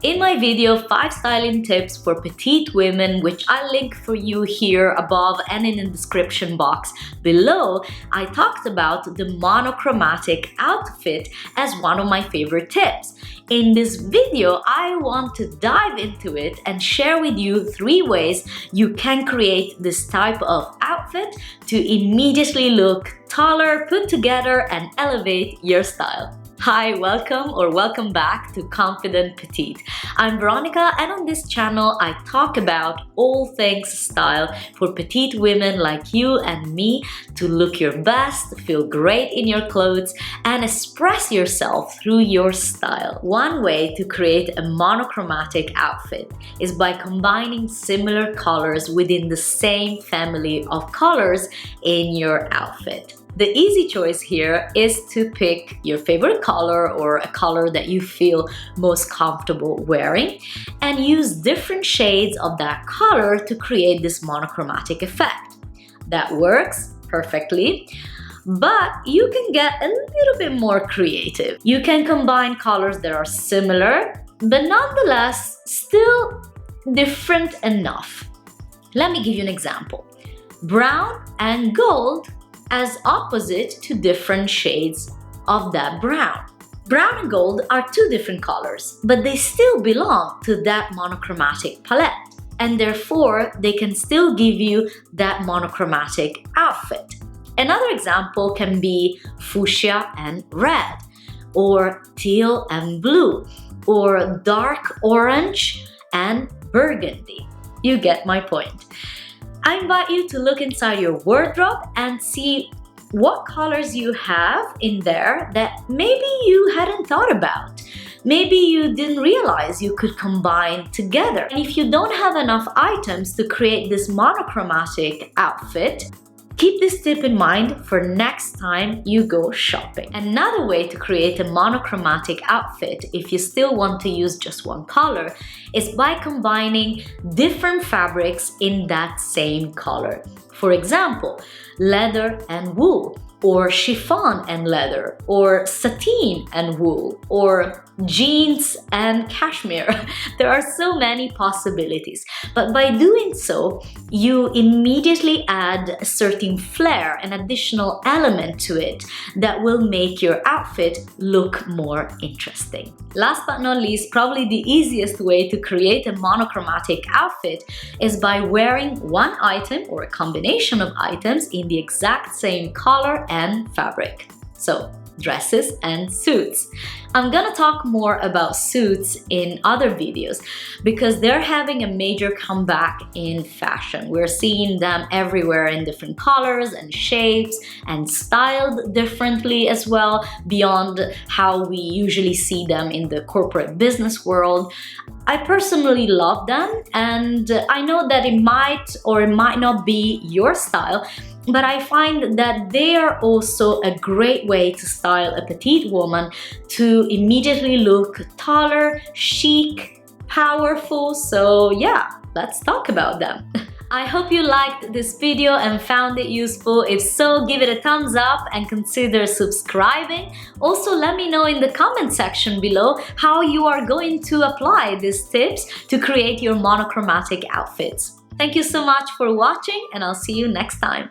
In my video 5 styling tips for petite women, which I link for you here above and in the description box below, I talked about the monochromatic outfit as one of my favorite tips. In this video, I want to dive into it and share with you 3 ways you can create this type of outfit to immediately look taller, put together, and elevate your style. Hi, welcome back to Confident Petite. I'm Veronica, and on this channel I talk about all things style for petite women like you and me to look your best, feel great in your clothes, and express yourself through your style. One way to create a monochromatic outfit is by combining similar colors within the same family of colors in your outfit. The easy choice here is to pick your favorite color or a color that you feel most comfortable wearing and use different shades of that color to create this monochromatic effect. That works perfectly, but you can get a little bit more creative. You can combine colors that are similar, but nonetheless still different enough. Let me give you an example. Brown and gold as opposite to different shades of that brown. Brown and gold are 2 different colors, but they still belong to that monochromatic palette, and therefore they can still give you that monochromatic outfit. Another example can be fuchsia and red, or teal and blue, or dark orange and burgundy. You get my point. I invite you to look inside your wardrobe and see what colors you have in there that maybe you hadn't thought about. Maybe you didn't realize you could combine together. And if you don't have enough items to create this monochromatic outfit, keep this tip in mind for next time you go shopping. Another way to create a monochromatic outfit, if you still want to use just one color, is by combining different fabrics in that same color. For example, leather and wool, or chiffon and leather, or sateen and wool, or jeans and cashmere. There are so many possibilities, but by doing so, you immediately add a certain flair, an additional element to it that will make your outfit look more interesting. Last but not least, probably the easiest way to create a monochromatic outfit is by wearing one item or a combination of items in the exact same color and fabric. So, dresses and suits. I'm gonna talk more about suits in other videos because they're having a major comeback in fashion. We're seeing them everywhere in different colors and shapes and styled differently as well, beyond how we usually see them in the corporate business world. I personally love them, and I know that it might or it might not be your style, but I find that they are also a great way to style a petite woman to immediately look taller, chic, powerful. So yeah, let's talk about them. I hope you liked this video and found it useful. If so, give it a thumbs up and consider subscribing. Also, let me know in the comment section below how you are going to apply these tips to create your monochromatic outfits. Thank you so much for watching, and I'll see you next time.